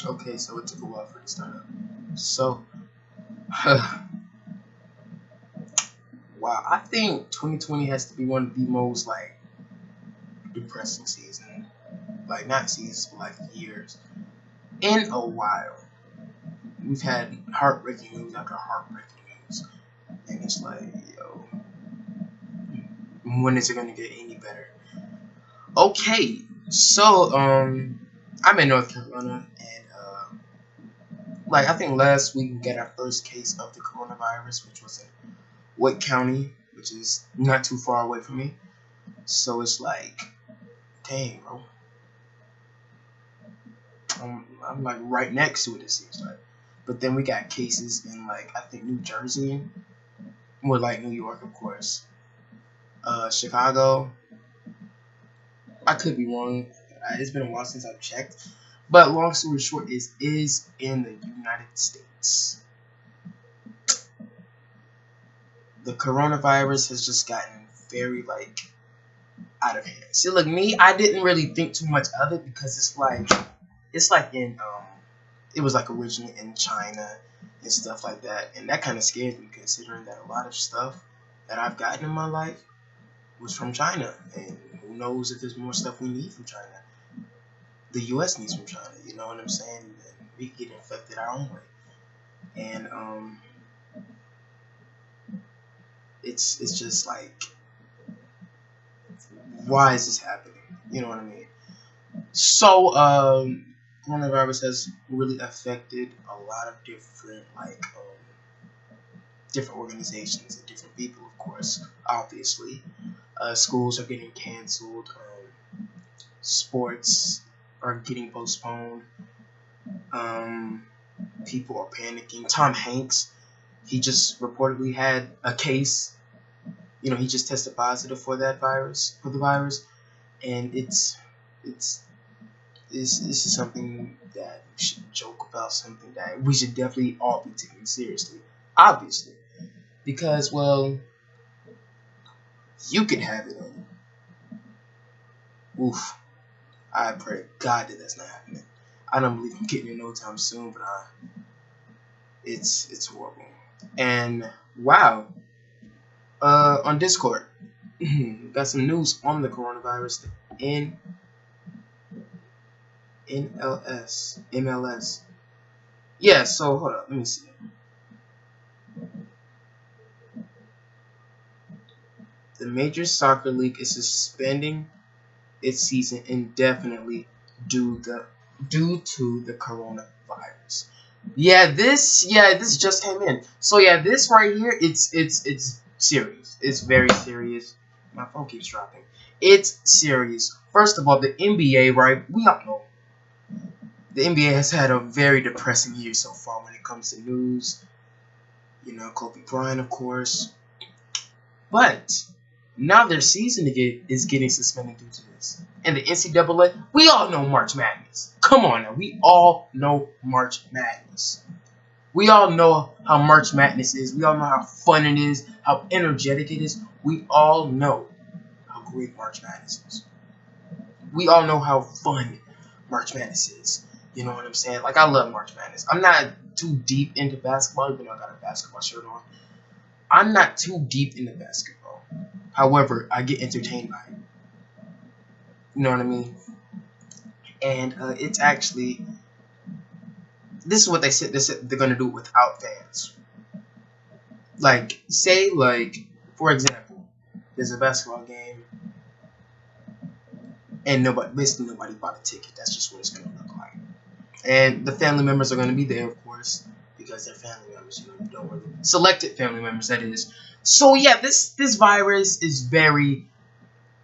Okay, so it took a while for it to start up. So, wow, I think 2020 has to be one of the most like depressing seasons, like not seasons, but like years in a while. We've had heartbreaking news after heartbreaking news, and it's like, yo, when is it gonna get any better? Okay, so I'm in North Carolina, and like I think last week we got our first case of the coronavirus, which was in Wake County, which is not too far away from me. So it's like, dang, bro, I'm like right next to it. It seems like, but then we got cases in like I think New Jersey, or like New York, of course, Chicago. I could be wrong. It's been a while since I've checked. But long story short, is in the United States. The coronavirus has just gotten very like out of hand. See, look, me, I didn't really think too much of it because it's like in it was like originally in China and stuff like that, and that kind of scares me considering that a lot of stuff that I've gotten in my life was from China, and who knows if there's more stuff we need from China. The U.S. needs from China, you know what I'm saying? And we get infected our own way, and it's just like, why is this happening? You know what I mean? So coronavirus has really affected a lot of different different organizations and different people, of course. Obviously, schools are getting canceled. Sports are getting postponed. Um, People are panicking. Tom Hanks, he just reportedly had a case. You know, he just tested positive for the virus, and it's this is something that we should joke about, something that we should definitely all be taking seriously, obviously, because well, you can have it, and oof, I pray to God that that's not happening. I don't believe I'm getting it no time soon, but it's horrible. And wow, on Discord, got some news on the coronavirus. In MLS. Yeah. So hold up, let me see. The Major Soccer League is suspending its season indefinitely due the due to the coronavirus. Yeah, this just came in. So yeah, this right here, it's serious. It's very serious. My phone keeps dropping. It's serious. First of all, the NBA, right? We all know the NBA has had a very depressing year so far when it comes to news. You know, Kobe Bryant, of course, but now their season is getting suspended due to this. And the NCAA, we all know March Madness. Come on now, we all know March Madness. We all know how March Madness is. We all know how fun it is, how energetic it is. We all know how great March Madness is. We all know how fun March Madness is. You know what I'm saying? Like, I love March Madness. I'm not too deep into basketball, even though I got a basketball shirt on. I'm not too deep into basketball. However, I get entertained by it. You know what I mean? And it's actually, this is what they said they're gonna do without fans. Like, say, like, for example, there's a basketball game and basically nobody bought a ticket. That's just what it's gonna look like. And the family members are gonna be there, of course, because they're family members. You know, you don't really selected family members. That is. So yeah, this virus is very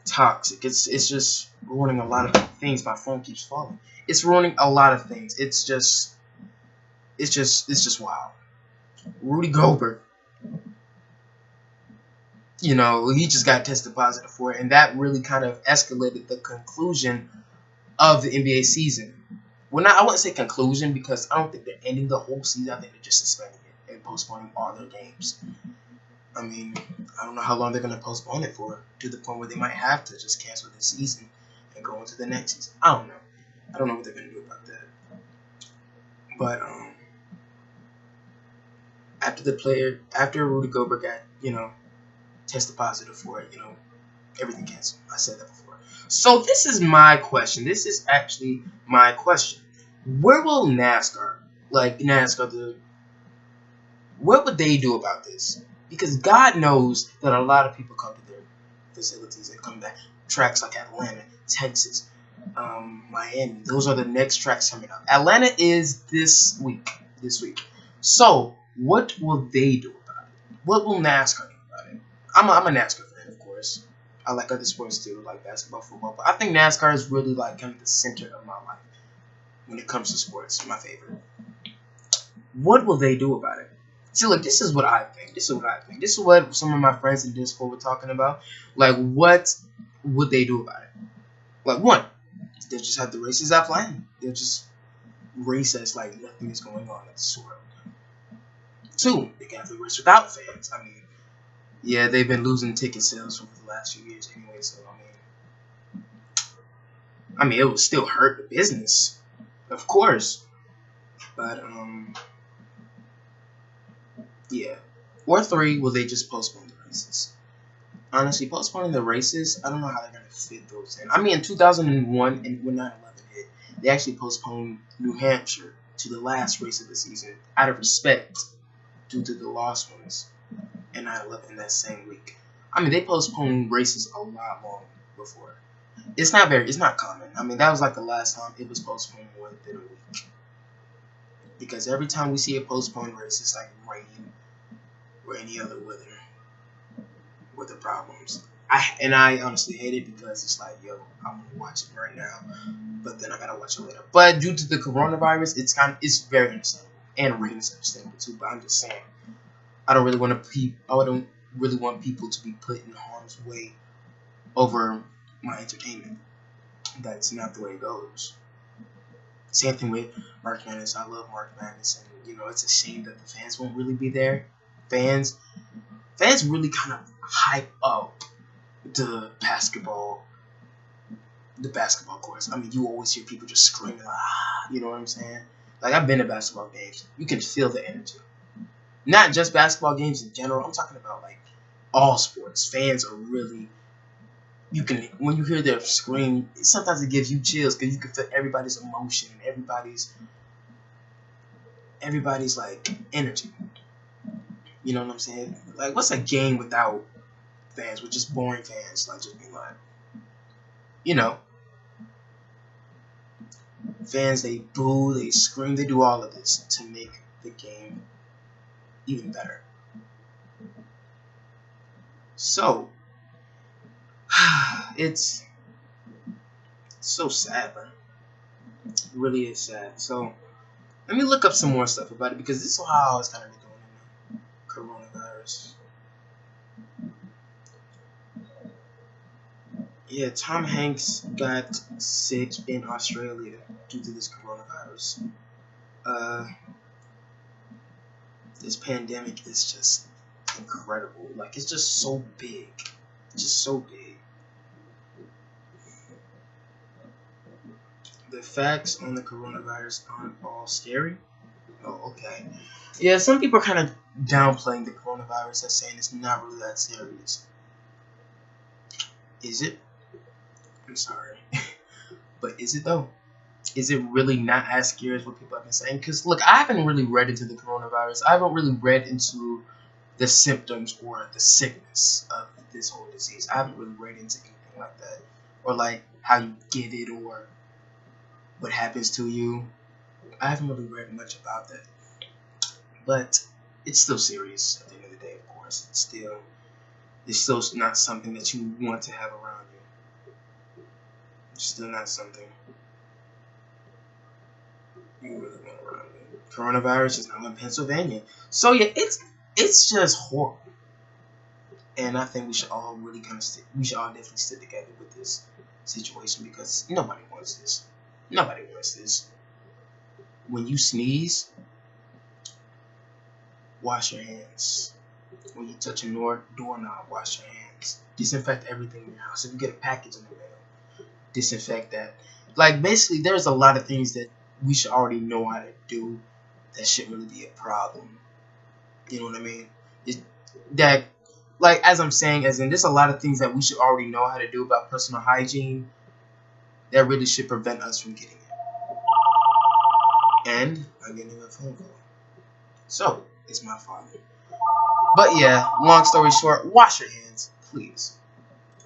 toxic. It's just ruining a lot of things. My phone keeps falling. It's ruining a lot of things. It's just wild. Rudy Gobert, you know, he just got tested positive for it, and that really kind of escalated the conclusion of the NBA season. Well, not I wouldn't say conclusion because I don't think they're ending the whole season. I think they're just suspending it and postponing all their games. I mean, I don't know how long they're going to postpone it for, to the point where they might have to just cancel the season and go into the next season. I don't know. I don't know what they're going to do about that. But after Rudy Gobert got tested positive for it, everything canceled. I said that before. So this is my question. This is actually my question. Where will NASCAR, what would they do about this? Because God knows that a lot of people come to their facilities and come back. Tracks like Atlanta, Texas, Miami. Those are the next tracks coming up. Atlanta is this week. So what will they do about it? What will NASCAR do about it? I'm a NASCAR fan, of course. I like other sports too, like basketball, football. But I think NASCAR is really like kind of the center of my life when it comes to sports. My favorite. What will they do about it? See, look, this is what I think. This is what some of my friends in Discord were talking about. Like, what would they do about it? Like, one, they'll just have the races offline. They'll just race as like nothing is going on at the sort. Two, they can have the race without fans. I mean, yeah, they've been losing ticket sales over the last few years anyway. So I mean, it would still hurt the business, of course. But yeah. Or three, will they just postpone the races? Honestly, postponing the races, I don't know how they're going to fit those in. I mean, in 2001, and when 9/11 hit, they actually postponed New Hampshire to the last race of the season out of respect due to the lost ones and 9/11 that same week. I mean, they postponed races a lot long before. It's not common. I mean, that was like the last time it was postponed more than a week. Because every time we see a postponed race, it's like rain or any other weather problems. I honestly hate it because it's like, yo, I want to watch it right now, but then I gotta watch it later. But due to the coronavirus, it's very understandable, and rain is understandable too. But I'm just saying, I don't really want people to be put in harm's way over my entertainment. That's not the way it goes. Same thing with March Madness. I love March Madness, and it's a shame that the fans won't really be there. Fans really kind of hype up the basketball courts. I mean, you always hear people just screaming, you know what I'm saying? Like, I've been to basketball games. You can feel the energy. Not just basketball games in general. I'm talking about, like, all sports. Fans are really, when you hear their scream, sometimes it gives you chills because you can feel everybody's emotion, everybody's, like, energy. You know what I'm saying? Like, what's a game without fans, with just boring fans, like, just being like, fans, they boo, they scream, they do all of this to make the game even better. So, it's so sad, man. It really is sad. So, let me look up some more stuff about it, because this is how I was kind of doing in the coronavirus. Yeah, Tom Hanks got sick in Australia due to this coronavirus. This pandemic is just incredible. Like, it's just so big. Just so big. The facts on the coronavirus aren't all scary. Oh, okay. Yeah, some people are kind of downplaying the coronavirus and saying it's not really that serious. Is it? I'm sorry. But is it though? Is it really not as scary as what people have been saying? Because, look, I haven't really read into the coronavirus. I haven't really read into the symptoms or the sickness of this whole disease. I haven't really read into anything like that. Or, like, how you get it or what happens to you. I haven't really read much about that. But it's still serious at the end of the day, of course. It's still not something that you want to have around you. It's still not something you really want around you. Coronavirus is now in Pennsylvania. So yeah, it's just horrible. And I think we should all definitely stick together with this situation, because nobody wants this. Nobody wants this. When you sneeze, wash your hands. When you touch a doorknob, wash your hands. Disinfect everything in your house. If you get a package in the mail, disinfect that. Like, basically, there's a lot of things that we should already know how to do that shouldn't really be a problem. You know what I mean? It, that, like, as I'm saying, as in, there's a lot of things that we should already know how to do about personal hygiene that really should prevent us from getting it. And I'm getting a phone call. So, it's my father. But yeah, long story short, wash your hands, please.